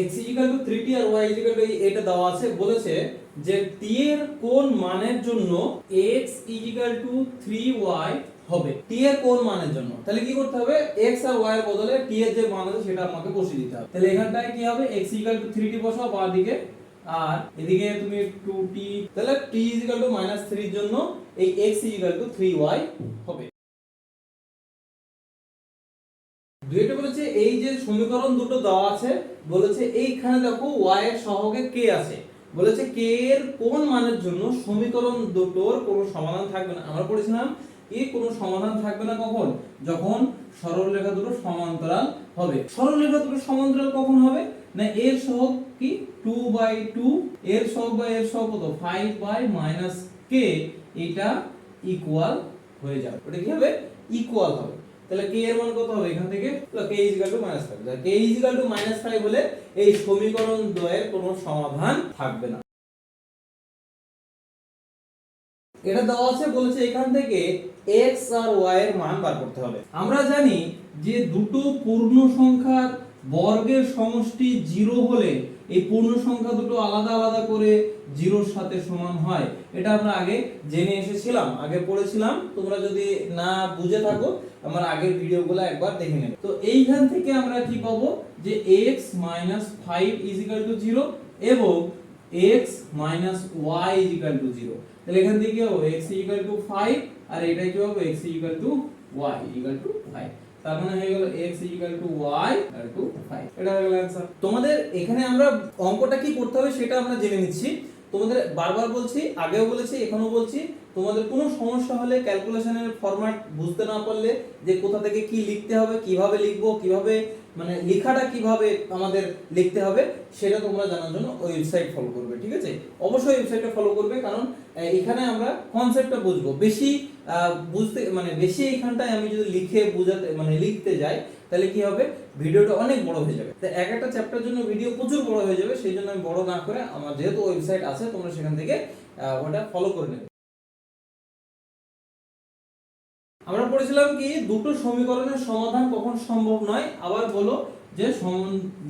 x equal to 3t আর y equal to এটা দেওয়া আছে, বলেছে যে t এর কোন মানের জন্য x ইকুয়াল টু 3y হবে, t এর কোন মানের জন্য। তাহলে কি করতে হবে, x আর y এর বদলে t এর যে মান আছে সেটা আমাকে বসিয়ে দিতে হবে। তাহলে এখানটায় কি হবে, x ইকুয়াল টু 3t বসাও বাঁ দিকে, আর এদিকে তুমি 2t, তাহলে t ইকুয়াল টু -3 এর জন্য এই x ইকুয়াল টু 3y হবে। দুইটা বলেছে এই যে সমীকরণ দুটো দেওয়া আছে, বলেছে এইখানে দেখো y এর সহগে k আছে, বলেছে k এর কোন মানের জন্য সমীকরণ দুটোর কোনো সমাধান থাকবে না। আমরা পড়েছিলাম কি কোনো সমাধান থাকবে না কখন, যখন সরলরেখা দুটো সমান্তরাল হবে। সরলরেখা দুটো সমান্তরাল কখন হবে না, এর সহগ কি 2/2, এর সহগ বা এর সহগ কত 5/-k, এটা ইকুয়াল হয়ে যাবে। ওটা কি হবে, ইকুয়াল হবে। তাহলে k এর মান কত হবে এখান থেকে, k -5। তাহলে k -5 হলে এই সমীকরণ দ্বয়ের কোনো সমাধান থাকবে না। এটা দেওয়া আছে, বলেছে এখান থেকে x আর y এর মান বার করতে হবে। আমরা জানি যে দুটো পূর্ণ সংখ্যার বর্গের সমষ্টি 0 হলে এই পূর্ণ সংখ্যা দুটো আলাদা আলাদা করে 0 এর সাথে সমান হয়। এটা আমরা আগে জেনে এসেছিলাম, আগে পড়েছিলাম। তোমরা যদি না বুঝে থাকো আমার আগের ভিডিওগুলো একবার দেখে নেবে। তো এইখান থেকে আমরা কি পাবো, যে x - 5 = 0 এবং x - y = 0। তাহলে এখান থেকে কি হবে, x = 5 আর এটা কি হবে, x = y = 5। তার মানে হয়ে গেল x = y = 5। এটা হয়ে গেল आंसर। তোমাদের এখানে আমরা অঙ্কটা কি করতে হবে সেটা আমরা জেনে নিচ্ছি। তোমাদের বারবার বলছি, আগেও বলেছি, এখনো বলছি, তোমাদের কোনো সমস্যা হলে ক্যালকুলেশনের ফরম্যাট বুঝতে না পারলে যে কোথা থেকে কি লিখতে হবে, কিভাবে লিখবো, কিভাবে মানে লেখাটা কিভাবে আমাদের লিখতে হবে সেটা তোমরা জানার জন্য ওয়েবসাইট ফলো করবে, ঠিক আছে? অবশ্যই ওয়েবসাইটটা ফলো করবে, কারণ এখানে আমরা কনসেপ্টটা বুঝবো। বেশি বুঝতে মানে বেশি এখানটায় আমি যদি লিখে বোঝাতে মানে লিখতে যাই তাহলে কি হবে, ভিডিওটা অনেক বড় হয়ে যাবে। তো এক একটা চ্যাপ্টারের জন্য ভিডিও প্রচুর বড় হয়ে যাবে, সেই জন্য আমি বড় না করে আমার যেহেতু ওয়েবসাইট আছে তোমরা সেখান থেকে ওটা ফলো করে নেবে। আমরা পড়েছিলাম কি দুটো সমীকরণের সমাধান কখন সম্ভব নয়, আবার বলো যে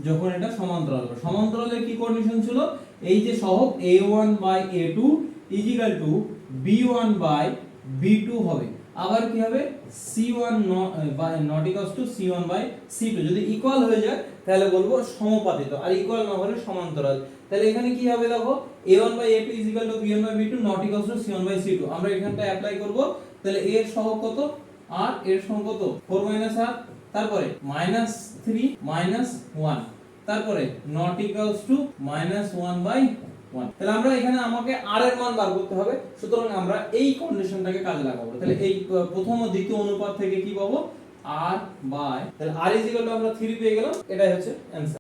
যখন এটা সমান্তরাল হবে। সমান্তরালের কি কন্ডিশন ছিল, এই যে সহগ a1/a2 = b1/b2 হবে। আবার কি হবে, c1 ≠ c1/c2। যদি ইকুয়াল হয়ে যায় তাহলে বলবো সমানুপাতিত, আর ইকুয়াল না হলে সমান্তরাল। তাহলে এখানে কি হবে দেখো, a1/a2 = b1/b2 ≠ c1/c2। আমরা এখানটা অ্যাপ্লাই করব। তাহলে a এর সহগ কত, আর এর সহগ কত 4 - 8, তারপরে -3 - 1, তারপরে not equals to -1/1। তাহলে আমরা এখানে আমাকে r এর মান বার করতে হবে, সুতরাং আমরা এই কন্ডিশনটাকে কাজে লাগাবো। তাহলে এই প্রথম ও দ্বিতীয় অনুপাত থেকে কি পাবো, r বাই, তাহলে r = আমরা 3 পেয়ে গেলাম। এটাই হচ্ছে आंसर।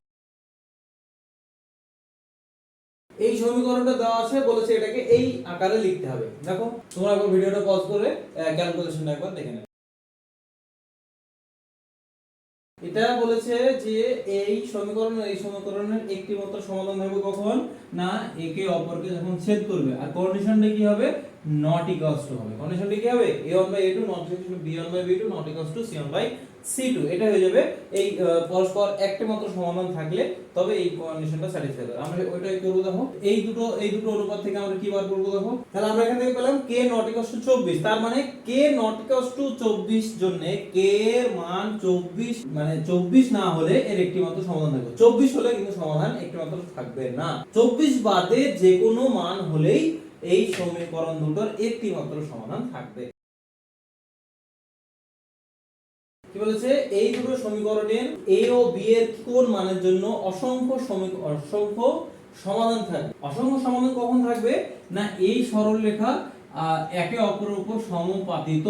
এই সমীকরণটা দেওয়া আছে, বলেছে এটাকে এই আকারে লিখতে হবে। দেখো তোমরা একবার ভিডিওটা পজ করে ক্যালকুলেশনটা একবার দেখে নাও। এটা বলেছে যে এই সমীকরণের একটি মাত্র সমাধান হবে কখন না, একে অপরকে যখন ছেদ করবে। আর কন্ডিশনটা কি হবে, নট ইকুয়ালস টু হবে। কন্ডিশনটা কি হবে, a1/a2 not equals two b1/b2 not equals two c1/c2। এটা হয়ে যাবে এই পরস্পর একটি মাত্র সমাধান থাকলে তবে এই কন্ডিশনটা স্যাটিসফাই হবে। আমরা ওইটাই করব। দেখো এই দুটো অনুপাত থেকে আমরা কি বার করব, দেখো তাহলে আমরা এখান থেকে পেলাম k নট ইকুয়ালস টু 24। তার মানে k নট ইকুয়ালস টু 24 জন্য k এর মান 24, মানে 24 না হলে এর একটি মাত্র সমাধান থাকবে। 24 হলে কিন্তু সমাধান একটি মাত্র থাকবে না। 24 বাদে যে কোনো মান হলেই এই সমীকরণ দুটোর একটি মাত্র সমাধান থাকবে। কি বলেছে, এই দুটো সমীকরণের a ও b এর কোন মানের জন্য অসংখ্য সমাধান থাকবে। অসংখ্য সমাধান কখন থাকবে না, এই সরলরেখা একে অপরের উপর সমানুপাতিত,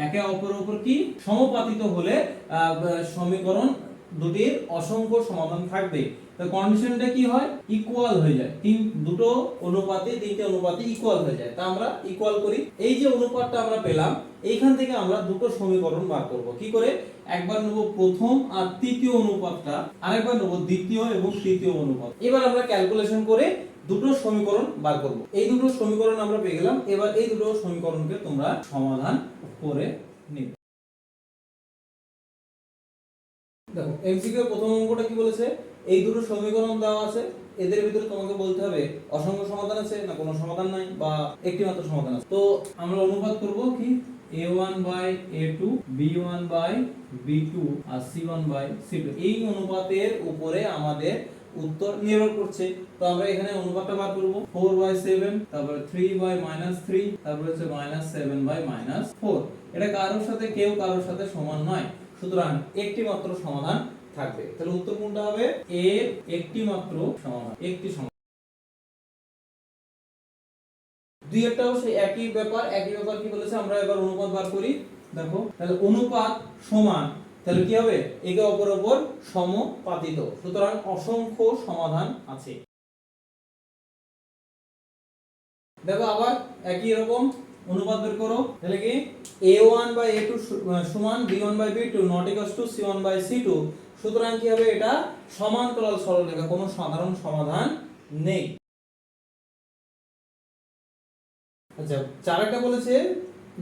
একে অপরের উপর কি সমানুপাতিত হলে সমীকরণ দুটির অসংখ্য সমাধান থাকবে। তো কন্ডিশনটা কি হয়, ইকুয়াল হয়ে যায়। দুটো অনুপাতে তিনটে অনুপাতে ইকুয়াল হয়ে যায়। তা আমরা ইকুয়াল করি। এই যে অনুপাতটা আমরা পেলাম, এইখান থেকে আমরা দুটো সমীকরণ বার করব। কি করে, একবার নেব প্রথম আর তৃতীয় অনুপাতটা, আরেকবার নেব দ্বিতীয় এবং তৃতীয় অনুপাত। এবার আমরা ক্যালকুলেশন করে দুটো সমীকরণ বার করব। এই দুটো সমীকরণ আমরা পেয়ে গেলাম। এবার এই দুটো সমীকরণকে তোমরা সমাধান করে নিবে। দেখো এমসিকিউ প্রথম অঙ্কটা কি বলেছে, এই দুটো সমীকরণ দেওয়া আছে, এদের ভিতরে তোমাকে বলতে হবে অসংখ্য সমাধান আছে না কোনো সমাধান নাই বা একটি মাত্র সমাধান আছে। তো আমরা অনুপাত করব কি a1 by a2 b1 by b2 R c1 by c2, এই অনুপাতের উপরে আমাদের উত্তর নির্ভর করছে। তো আমরা এখানে অনুপাতটা বার করব 4/7, তারপরে 3/-3, তারপরে হচ্ছে -7/-4। এটা কারোর সাথে সমান নয়, সুতরাং একটি মাত্র সমাধান থাকবে। তাহলে উত্তর কোনটা হবে? এর একটি মাত্র সমাধান, একটি সমাধান। দুই একটাও সেই একই ব্যাপার কি বলেছে, আমরা এবার অনুপাত বার করি। দেখো তাহলে অনুপাত সমান, তাহলে কি হবে? একে অপরের উপর সমানুপাতিত, সুতরাং অসংখ্য সমাধান আছে। দেখো আবার একই রকম অনুপাত বের করো, তাহলে কি a1 বাই a2 সমান b1 by b2 not equals to c1 by c2, সুতরাং কি হবে? এটা সমান্তরাল সরলরেখা, কোনো সাধারণ সমাধান নেই। আচ্ছা, চারটা বলেছে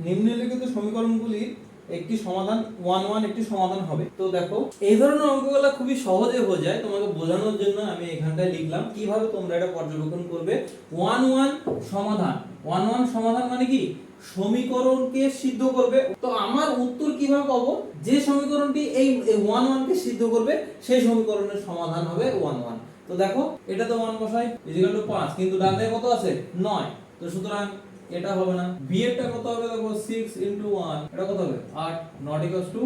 নিম্নলিখিত সমীকরণগুলির একটি সমাধান 1 একটি সমাধান হবে। তো দেখো এই ধরনের অঙ্কগুলো খুবই সহজে হয়ে যায়, তোমাকে বোঝানোর জন্য আমি এখানটায় লিখলাম কিভাবে তোমরা এটা পর্যবেক্ষণ করবে। 1 সমাধান মানে কি? সমীকরণকে সিদ্ধ করবে। তো আমার উত্তর কিভাবে পাবো? যে সমীকরণটি এই 1 কে সিদ্ধ করবে সেই সমীকরণের সমাধান হবে 1। তো দেখো এটা তো 1 বসাই ইকুয়াল টু 5, কিন্তু ডান দিকে কত আছে? 9। তো সুতরাং এটা হবে না। b এরটা কত হবে? দেখো 6 * 1, এটা কত হবে? 8, নট ইকুয়ালস টু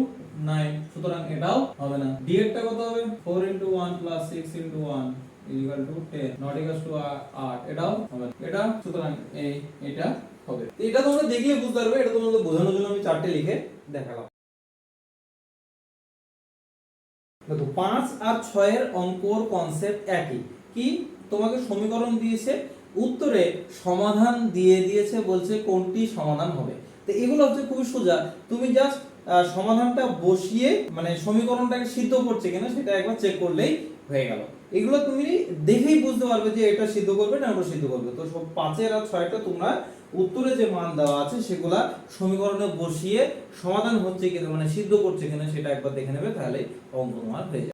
9, সুতরাং এটাও হবে না। d এরটা কত হবে? 4 * 1 + 6 * 1 equal to 10, not equals two 8, এটাও হবে না। এটা সুতরাং এটা হবে। তো এটা তোমরা দেখলে বুঝতে পারবে, এটা তোমাদের বোঝানোর জন্য আমি চারটে লিখে দেখালাম। দেখো 5 আর 6 এর অঙ্কর কনসেপ্ট একই। কি? তোমাকে সমীকরণ দিয়েছে, উত্তরে সমাধান দিয়ে দিয়েছে, বলছে কোনটি সমাধান হবে। তো এগুলো হচ্ছে খুবই সোজা, তুমি জাস্ট সমাধানটা বসিয়ে মানে সমীকরণটাকে সিদ্ধ করছে কিনা সেটা একবার চেক করলেই হয়ে গেল। এগুলো তুমি দেখেই বুঝতে পারবে যে এটা সিদ্ধ করবে না ওটা সিদ্ধ করবে। তো সব 5 আর 6টা তোমরা উত্তরে যে মান দেওয়া আছে সেগুলা সমীকরণে বসিয়ে সমাধান হচ্ছে কিনা মানে সিদ্ধ করছে কিনা সেটা একবার দেখে নেবে, তাহলে অঙ্ক তোমার হয়ে যাবে।